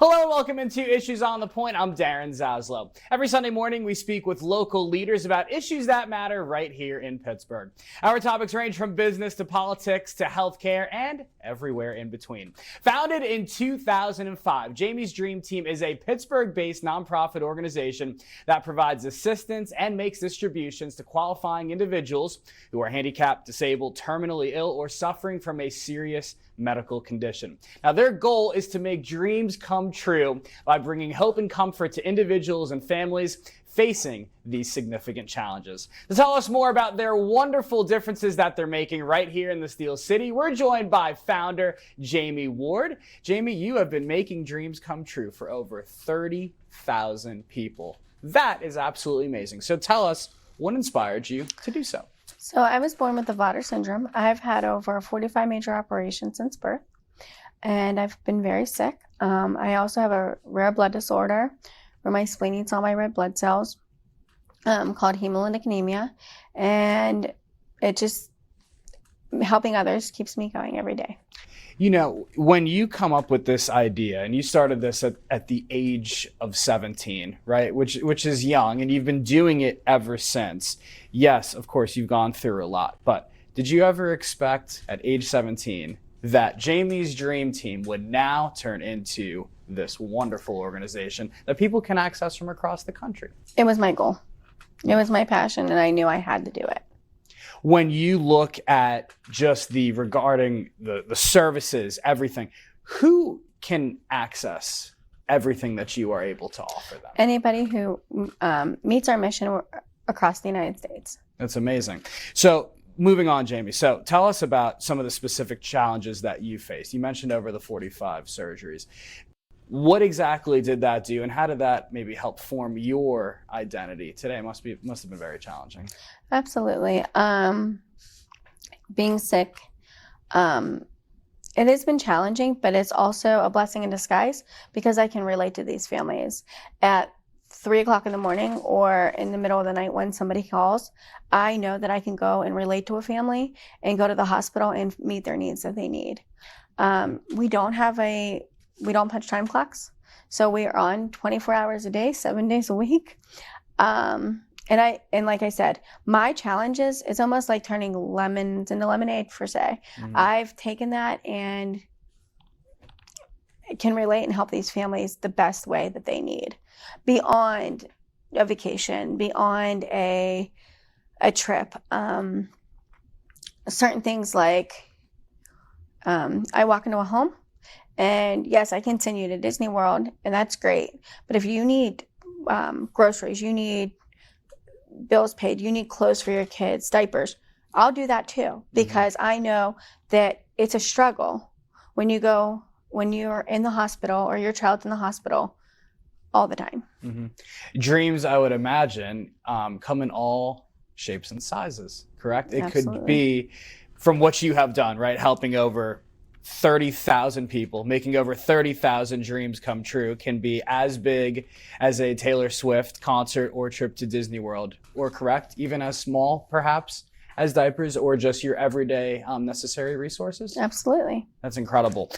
Hello and welcome into Issues on the Point. I'm Darren Zaslau. Every Sunday morning, we speak with local leaders about issues that matter right here in Pittsburgh. Our topics range from business to politics to healthcare and everywhere in between. Founded in 2005, Jamie's Dream Team is a Pittsburgh-based nonprofit organization that provides assistance and makes distributions to qualifying individuals who are handicapped, disabled, terminally ill, or suffering from a serious medical condition. Now, their goal is to make dreams come true by bringing hope and comfort to individuals and families facing these significant challenges. To tell us more about their wonderful differences that they're making right here in the Steel City, we're joined by founder Jamie Ward. Jamie, you have been making dreams come true for over 30,000 people. That is absolutely amazing. So tell us, what inspired you to do so? So I was born with the bladder syndrome. I've had over 45 major operations since birth, and I've been very sick. I also have a rare blood disorder where my spleen eats all my red blood cells, called hemolytic anemia, and it just, helping others keeps me going every day. You know, when you come up with this idea, and you started this at the age of 17, right, which is young, and you've been doing it ever since. Yes, of course, you've gone through a lot, but did you ever expect at age 17 that Jamie's Dream Team would now turn into this wonderful organization that people can access from across the country? It was my goal. It was my passion, and I knew I had to do it. When you look at just regarding the services, everything, who can access everything that you are able to offer them? Anybody who meets our mission across the United States. That's amazing. So moving on, Jamie. So tell us about some of the specific challenges that you faced. You mentioned over the 45 surgeries. What exactly did that do, and how did that maybe help form your identity today? It must have been very challenging. Absolutely. Being sick, it has been challenging, but it's also a blessing in disguise because I can relate to these families. At 3 o'clock in the morning or in the middle of the night when somebody calls, I know that I can go and relate to a family and go to the hospital and meet their needs that they need. We don't punch time clocks, so we are on 24 hours a day, 7 days a week. And like I said, my challenges is almost like turning lemons into lemonade, per se. Mm-hmm. I've taken that and can relate and help these families the best way that they need, beyond a vacation, beyond a trip. Certain things like I walk into a home, and yes, I can send you to Disney World, and that's great. But if you need groceries, you need bills paid, you need clothes for your kids, diapers, I'll do that too, because I know that it's a struggle when you're in the hospital or your child's in the hospital all the time. Mm-hmm. Dreams, I would imagine, come in all shapes and sizes, correct? It Absolutely. Could be from what you have done, right? Helping over 30,000 people, making over 30,000 dreams come true, can be as big as a Taylor Swift concert or trip to Disney World, or correct, even as small, perhaps, as diapers or just your everyday necessary resources? Absolutely. That's incredible.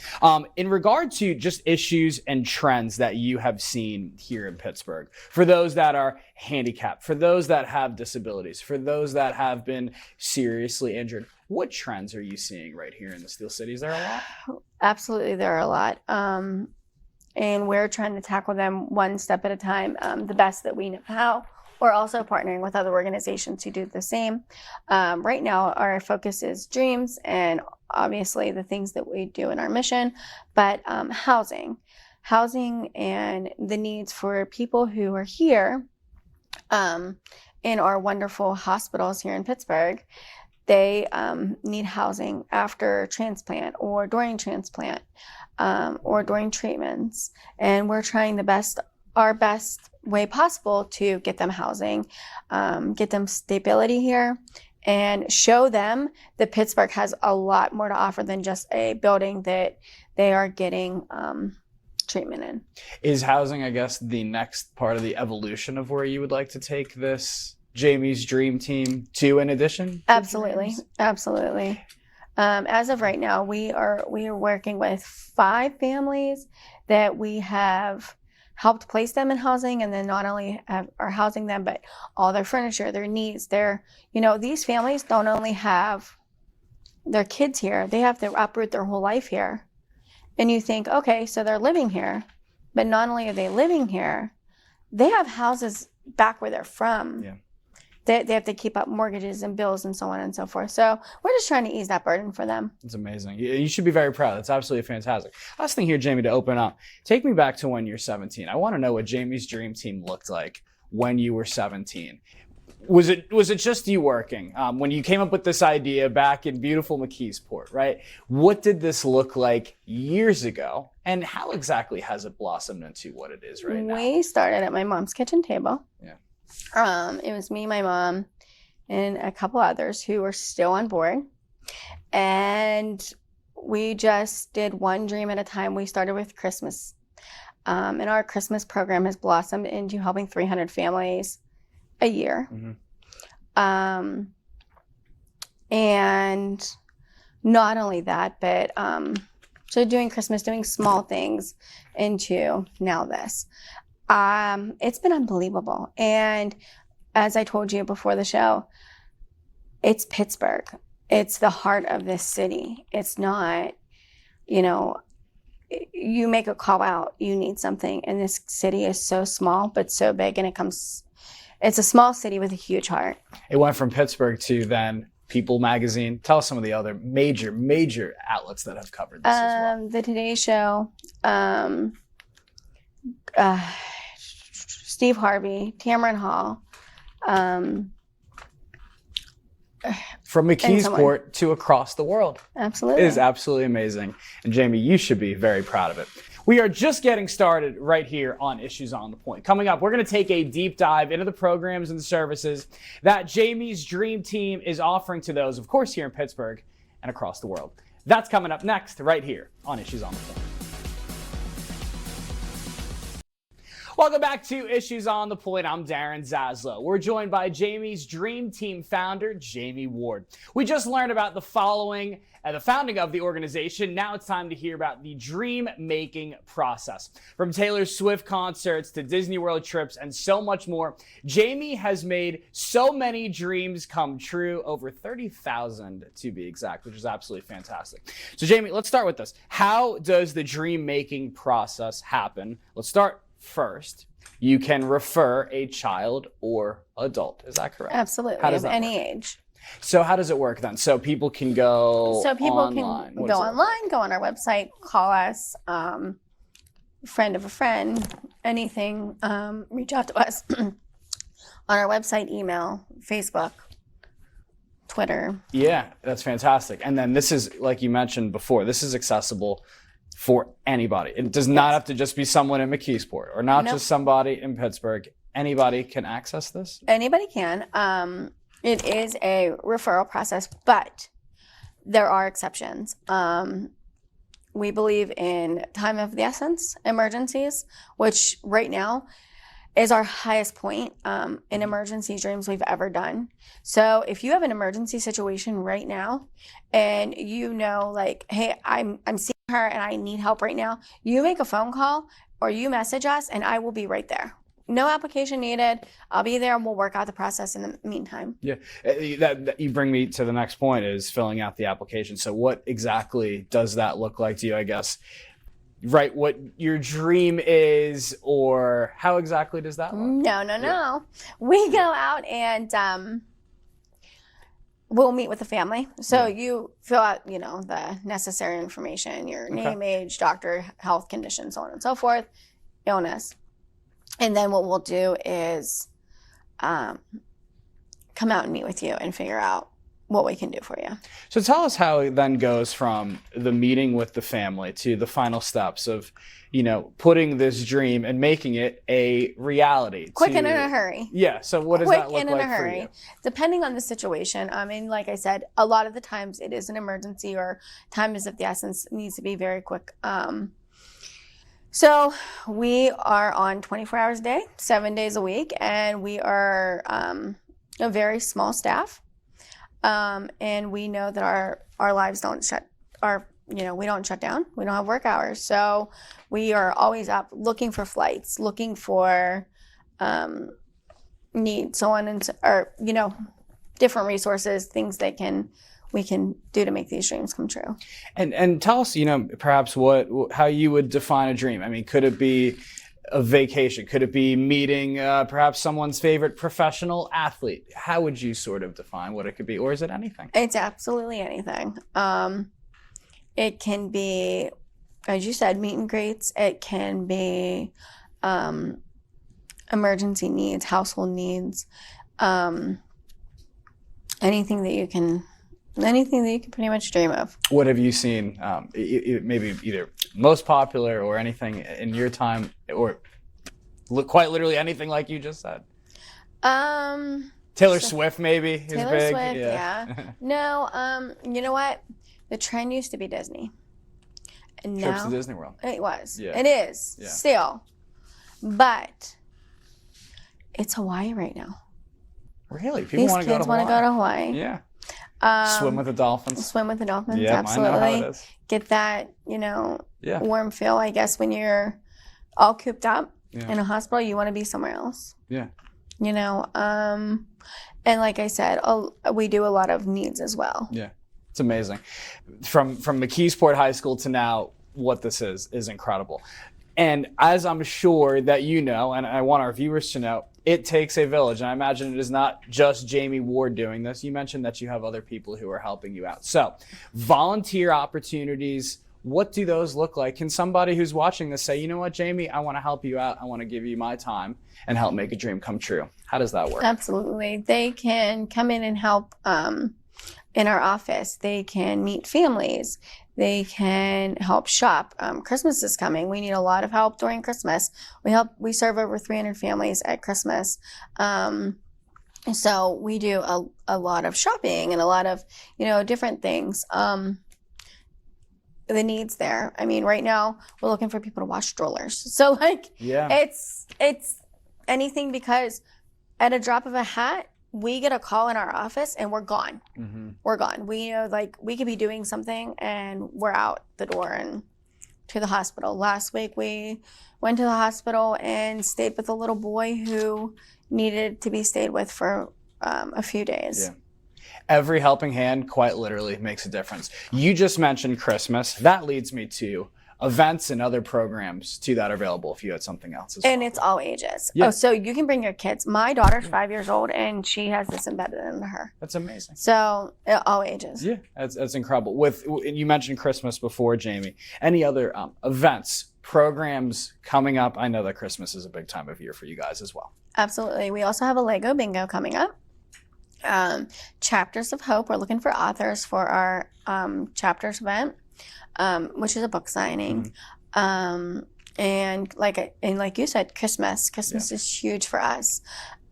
In regard to just issues and trends that you have seen here in Pittsburgh, for those that are handicapped, for those that have disabilities, for those that have been seriously injured, what trends are you seeing right here in the Steel City? Is there a lot? Absolutely, there are a lot. And we're trying to tackle them one step at a time, the best that we know how. We're also partnering with other organizations who do the same. Right now, our focus is dreams and obviously the things that we do in our mission, but housing and the needs for people who are here in our wonderful hospitals here in Pittsburgh. They need housing after transplant or during transplant or during treatments. And we're trying our best way possible to get them housing, get them stability here, and show them that Pittsburgh has a lot more to offer than just a building that they are getting treatment in. Is housing, I guess, the next part of the evolution of where you would like to take this Jamie's Dream Team to, in addition? Absolutely. Absolutely. As of right now, we are working with 5 families that we have helped place them in housing, and then not only are housing them, but all their furniture, their needs, these families don't only have their kids here, they have to uproot their whole life here. And you think, okay, so they're living here, but not only are they living here, they have houses back where they're from. Yeah. They have to keep up mortgages and bills and so on and so forth. So we're just trying to ease that burden for them. It's amazing. You should be very proud. That's absolutely fantastic. Last thing here, Jamie, to open up. Take me back to when you're 17. I want to know what Jamie's dream team looked like when you were 17. Was it just you working? When you came up with this idea back in beautiful McKeesport, right? What did this look like years ago? And how exactly has it blossomed into what it is right now? We started at my mom's kitchen table. Yeah. It was me, my mom, and a couple others who were still on board. And we just did one dream at a time. We started with Christmas. And our Christmas program has blossomed into helping 300 families a year. Mm-hmm. And not only that, but so doing Christmas, doing small things into now this. It's been unbelievable. And as I told you before the show, it's Pittsburgh. It's the heart of this city. It's not, you make a call out, you need something. And this city is so small, but so big. And it's a small city with a huge heart. It went from Pittsburgh to then People magazine. Tell us some of the other major outlets that have covered this as well. The Today Show, Steve Harvey, Tamron Hall. From McKeesport to across the world. Absolutely. It is absolutely amazing. And Jamie, you should be very proud of it. We are just getting started right here on Issues on the Point. Coming up, we're going to take a deep dive into the programs and the services that Jamie's dream team is offering to those, of course, here in Pittsburgh and across the world. That's coming up next right here on Issues on the Point. Welcome back to Issues on the Point. I'm Darren Zaslau. We're joined by Jamie's Dream Team founder, Jamie Ward. We just learned about the founding of the organization. Now it's time to hear about the dream-making process. From Taylor Swift concerts to Disney World trips and so much more, Jamie has made so many dreams come true, over 30,000 to be exact, which is absolutely fantastic. So Jamie, let's start with this. How does the dream-making process happen? Let's start first. You can refer a child or adult. Is that correct? Absolutely. How does of that any work? age. So how does it work then? So people can go online. Can go online, go on our website, call us, friend of a friend, anything, reach out to us on our website, email, Facebook, Twitter. Yeah, that's fantastic. And then this is, like you mentioned before, this is accessible for anybody. It does not have to just be someone in McKeesport or not just somebody in Pittsburgh. Anybody can access this? Anybody can. It is a referral process, but there are exceptions. We believe in time of the essence emergencies, which right now is our highest point in emergency dreams we've ever done. So if you have an emergency situation right now and like, hey, I'm seeing her and I need help right now, you make a phone call or you message us and I will be right there. No application needed. I'll be there and we'll work out the process in the meantime. Yeah, that you bring me to the next point is filling out the application. So what exactly does that look like to you, I guess? Right, what your dream is, or how exactly does that look? No. We go out and we'll meet with the family. So you fill out, the necessary information, your name, age, doctor, health condition, so on and so forth, illness. And then what we'll do is come out and meet with you and figure out what we can do for you. So tell us how it then goes from the meeting with the family to the final steps of, putting this dream and making it a reality. Quick and in a hurry. Yeah. So what does that look like for you? Depending on the situation. Like I said, a lot of the times it is an emergency or time is of the essence. It needs to be very quick. So we are on 24 hours a day, 7 days a week, and we are a very small staff. And we know that our lives don't we don't shut down. We don't have work hours. So we are always up looking for flights, looking for needs, so on different resources, things that we can do to make these dreams come true. And tell us, perhaps how you would define a dream. I mean, could it be a vacation? Could it be meeting perhaps someone's favorite professional athlete? How would you sort of define what it could be? Or is it anything? It's absolutely anything. It can be, as you said, meet and greets. It can be emergency needs, household needs, anything that you can pretty much dream of. What have you seen, maybe either most popular or anything in your time, or quite literally anything like you just said? Taylor Swift maybe is Taylor big. Swift, yeah. No, you know what? The trend used to be Disney. And Trips now, to Disney World. It was. Yeah. It is. Yeah. Still. But it's Hawaii right now. Really? People want to go to Hawaii. These kids want to go to Hawaii. Yeah. Swim with the dolphins. Swim with the dolphins, Yeah, absolutely. I know how it is. Get that, Yeah. warm feel, I guess, when you're all cooped up Yeah. in a hospital, you want to be somewhere else. Yeah. And like I said, we do a lot of needs as well. Yeah. It's amazing. From McKeesport High School to now, what this is incredible. And as I'm sure that you know, and I want our viewers to know, it takes a village. And I imagine it is not just Jamie Ward doing this. You mentioned that you have other people who are helping you out. So volunteer opportunities, what do those look like? Can somebody who's watching this say, you know what, Jamie, I want to help you out. I want to give you my time and help make a dream come true. How does that work? Absolutely. They can come in and help in our office. They can meet families. They can help shop. Christmas is coming. We need a lot of help during Christmas. We serve over 300 families at Christmas. So we do a lot of shopping and a lot of, different things. The needs there. I mean, right now we're looking for people to wash strollers. So it's anything, because at a drop of a hat, we get a call in our office and we're gone. Mm-hmm. We're gone. We we could be doing something and we're out the door and to the hospital. Last week we went to the hospital and stayed with a little boy who needed to be stayed with for a few days. Yeah. Every helping hand quite literally makes a difference. You just mentioned Christmas. That leads me to events and other programs too that are available if you had something else as well. And it's all ages. Yeah. Oh, so you can bring your kids. My daughter's 5 years old and she has this embedded into her. That's amazing. So all ages. Yeah, that's incredible. You mentioned Christmas before, Jamie. Any other events, programs coming up? I know that Christmas is a big time of year for you guys as well. Absolutely. We also have a Lego bingo coming up. Chapters of Hope. We're looking for authors for our chapters event. Which is a book signing. Mm-hmm. And like you said, Christmas is huge for us.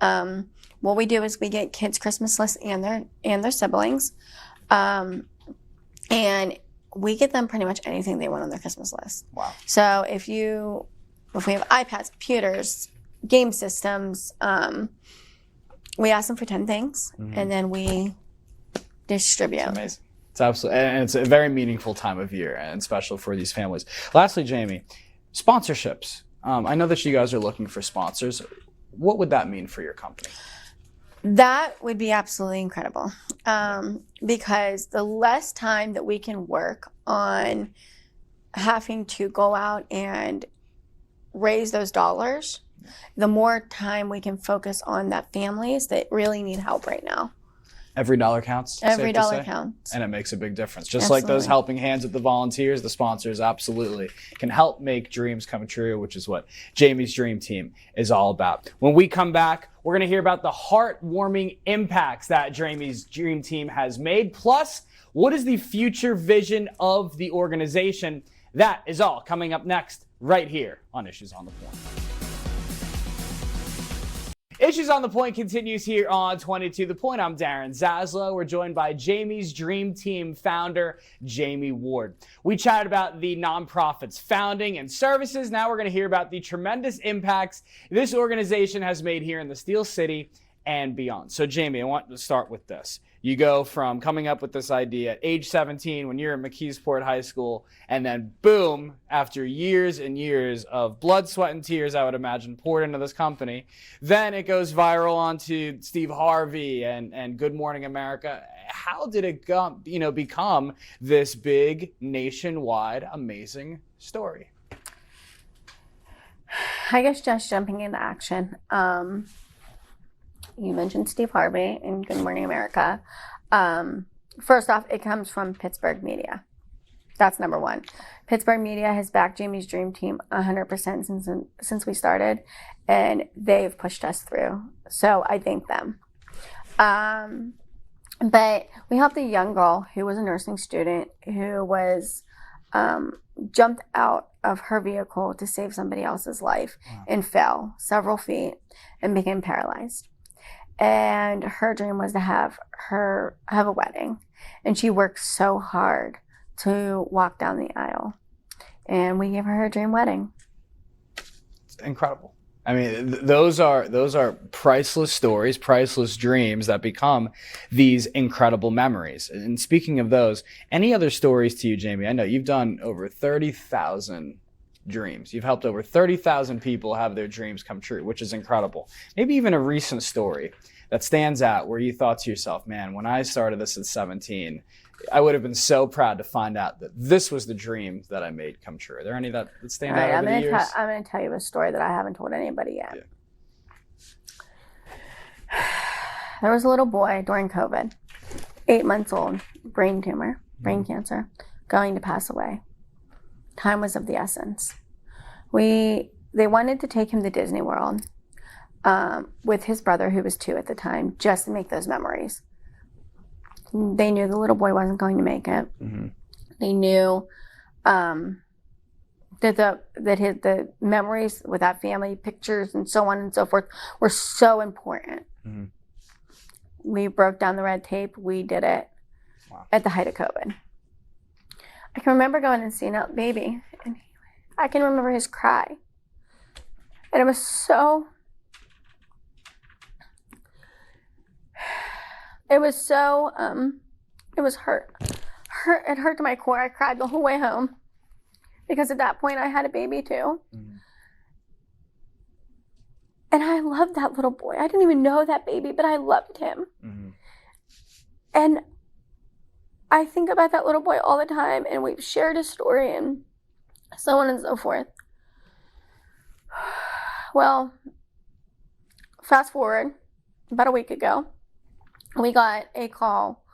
What we do is we get kids Christmas lists and their siblings. And we get them pretty much anything they want on their Christmas list. Wow. So if we have iPads, computers, game systems, we ask them for 10 things, mm-hmm. and then we distribute. That's amazing. It's absolutely, and it's a very meaningful time of year and special for these families. Lastly, Jamie, sponsorships. I know that you guys are looking for sponsors. What would that mean for your company? That would be absolutely incredible, because the less time that we can work on having to go out and raise those dollars, the more time we can focus on that families that really need help right now. Every dollar counts. Every dollar counts. And it makes a big difference. Just like those helping hands with the volunteers, the sponsors absolutely can help make dreams come true, which is what Jamie's Dream Team is all about. When we come back, we're going to hear about the heartwarming impacts that Jamie's Dream Team has made. Plus, what is the future vision of the organization? That is all coming up next right here on Issues on the Point. Issues on the Point continues here on 22 The Point. I'm Darren Zaslau. We're joined by Jamie's Dream Team founder, Jamie Ward. We chatted about the nonprofit's founding and services. Now we're going to hear about the tremendous impacts this organization has made here in the Steel City and beyond. So Jamie, I want to start with this. You go from coming up with this idea at age 17 when you're at McKeesport High School, and then boom, after years and years of blood, sweat, and tears, I would imagine, poured into this company, then it goes viral onto Steve Harvey and Good Morning America. How did it become this big, nationwide, amazing story? I guess just jumping into action. You mentioned Steve Harvey in Good Morning America. First off, it comes from Pittsburgh media. That's number one. Pittsburgh media has backed Jamie's dream team 100% since we started, and they've pushed us through. So I thank them. But we helped a young girl who was a nursing student who was jumped out of her vehicle to save somebody else's life. Wow. And fell several feet and became paralyzed. And her dream was to have a wedding. And she worked so hard to walk down the aisle. And we gave her her dream wedding. It's incredible. I mean, those are priceless stories, priceless dreams that become these incredible memories. And speaking of those, any other stories to you, Jamie? I know you've done over 30,000 dreams. You've helped over 30,000 people have their dreams come true, which is incredible. Maybe even a recent story that stands out where you thought to yourself, man, when I started this at 17, I would have been so proud to find out that this was the dream that I made come true. Are there any that stand out over the years? I'm going to tell you a story that I haven't told anybody yet. Yeah. There was a little boy during COVID, 8 months old, brain tumor, brain cancer, going to pass away. Time was of the essence. They wanted to take him to Disney World with his brother, who was 2 at the time, just to make those memories. They knew the little boy wasn't going to make it. Mm-hmm. They knew that the memories with that family, pictures, and so on and so forth were so important. Mm-hmm. We broke down the red tape. We did it at the height of COVID. I can remember going and seeing that baby, and I can remember his cry. And it was so it was hurt. It hurt to my core. I cried the whole way home because at that point I had a baby too. Mm-hmm. And I loved that little boy. I didn't even know that baby, but I loved him. Mm-hmm. And I think about that little boy all the time, and we've shared his story and so on and so forth. Well, fast forward about a week ago, we got a call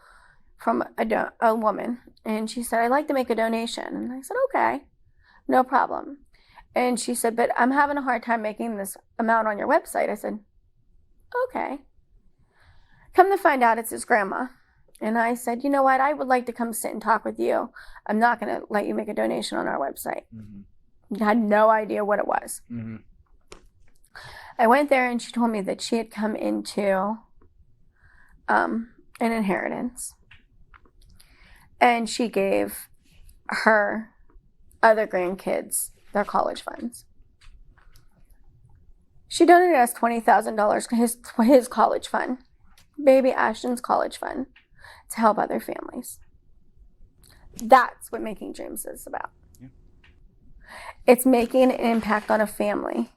from a woman, and she said, I'd like to make a donation. And I said, okay, no problem. And she said, but I'm having a hard time making this amount on your website. I said, okay. Come to find out, it's his grandma. And I said, you know what? I would like to come sit and talk with you. I'm not going to let you make a donation on our website. Mm-hmm. I had no idea what it was. Mm-hmm. I went there, and she told me that she had come into an inheritance. And she gave her other grandkids their college funds. She donated us $20,000, his college fund, baby Ashton's college fund, to help other families. That's what Making Dreams is about. Yeah. It's making an impact on a family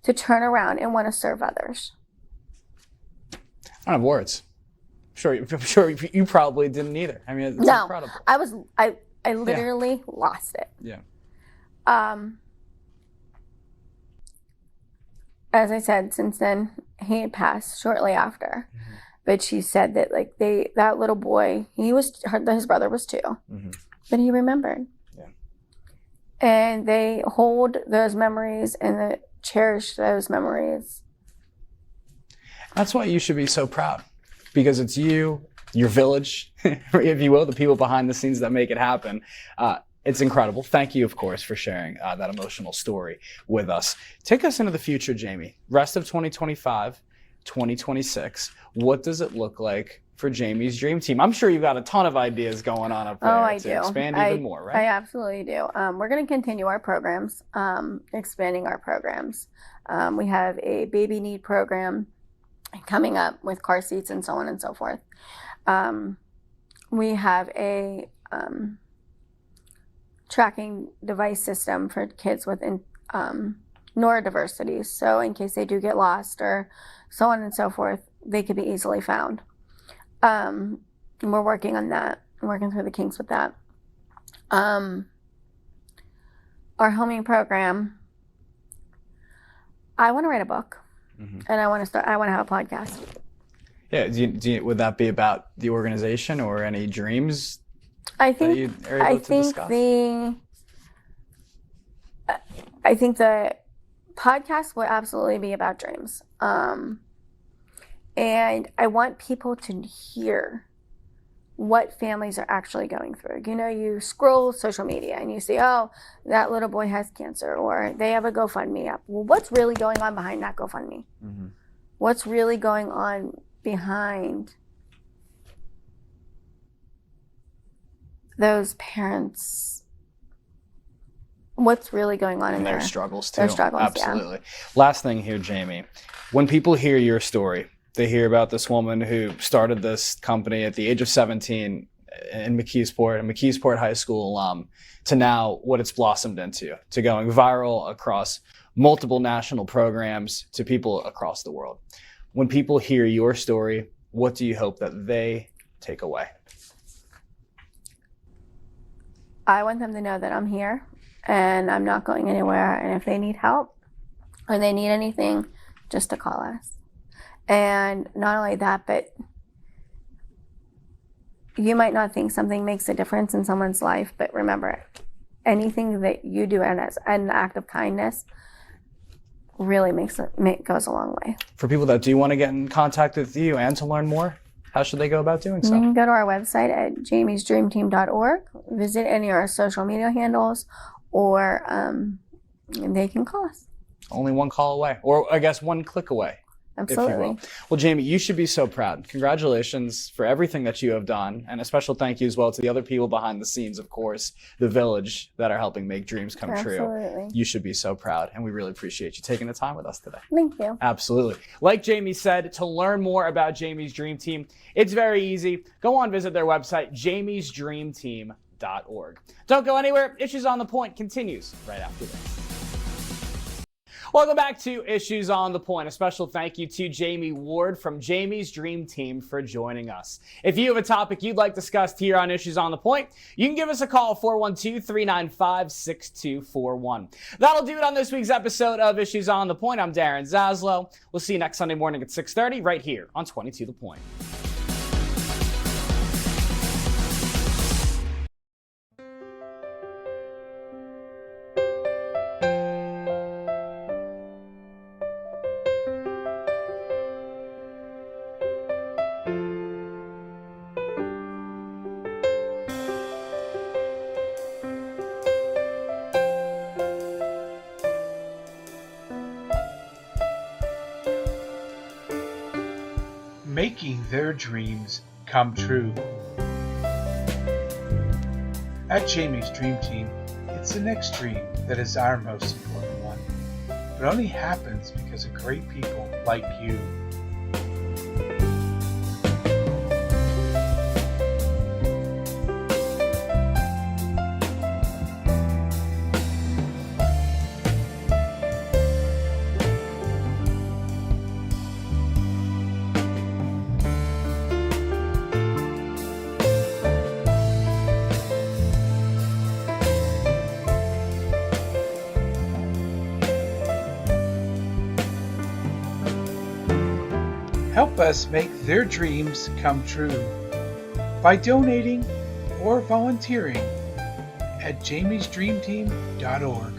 to turn around and want to serve others. I don't have words. I'm sure you probably didn't either. I mean, it's incredible. I literally lost it. Yeah. As I said, since then, he had passed shortly after. Mm-hmm. But she said that that little boy, his brother was 2, mm-hmm. but he remembered. Yeah. And they hold those memories and they cherish those memories. That's why you should be so proud, because it's you, your village, if you will, the people behind the scenes that make it happen. It's incredible. Thank you, of course, for sharing that emotional story with us. Take us into the future, Jamie. Rest of 2025, 2026. What does it look like for Jamie's dream team? I'm sure you've got a ton of ideas going on up there to expand even more, right? I absolutely do. We're going to continue our programs, expanding our programs. We have a baby need program coming up with car seats and so on and so forth. We have a tracking device system for kids with neurodiversity. So in case they do get lost or so on and so forth, they could be easily found. We're working on that, working through the kinks with that. Our homing program, I want to write a book, and I want to have a podcast. Yeah, would that be about the organization or any dreams? I think the podcast will absolutely be about dreams. And I want people to hear what families are actually going through. You know, you scroll social media and you see, oh, that little boy has cancer, or they have a GoFundMe up. Well, what's really going on behind that GoFundMe? Mm-hmm. What's really going on behind those parents? What's really going on in their struggles too? Their struggles, absolutely. Yeah. Last thing here, Jamie. When people hear your story, they hear about this woman who started this company at the age of 17 in McKeesport High School alum, to now what it's blossomed into, to going viral across multiple national programs to people across the world. When people hear your story, what do you hope that they take away? I want them to know that I'm here and I'm not going anywhere. And if they need help or they need anything, just to call us. And not only that, but you might not think something makes a difference in someone's life, but remember, anything that you do as an act of kindness really goes a long way. For people that do want to get in contact with you and to learn more, how should they go about doing so? You can go to our website at jamiesdreamteam.org, visit any of our social media handles, or they can call us. Only one call away, or I guess one click away. Absolutely. If you will. Well, Jamie, you should be so proud. Congratulations for everything that you have done, and a special thank you as well to the other people behind the scenes, of course, the village that are helping make dreams come true. Absolutely. You should be so proud, and we really appreciate you taking the time with us today. Thank you. Absolutely. Like Jamie said, to learn more about Jamie's Dream Team, it's very easy. Go on, visit their website, jamiesdreamteam.org. Don't go anywhere. Issues on the Point continues right after this. Welcome back to Issues on the Point. A special thank you to Jamie Ward from Jamie's Dream Team for joining us. If you have a topic you'd like discussed here on Issues on the Point, you can give us a call, 412-395-6241. That'll do it on this week's episode of Issues on the Point. I'm Darren Zaslau. We'll see you next Sunday morning at 6:30 right here on 22 The Point. Making their dreams come true. At Jamie's Dream Team, it's the next dream that is our most important one. It only happens because of great people like you. Help us make their dreams come true by donating or volunteering at jamiesdreamteam.org.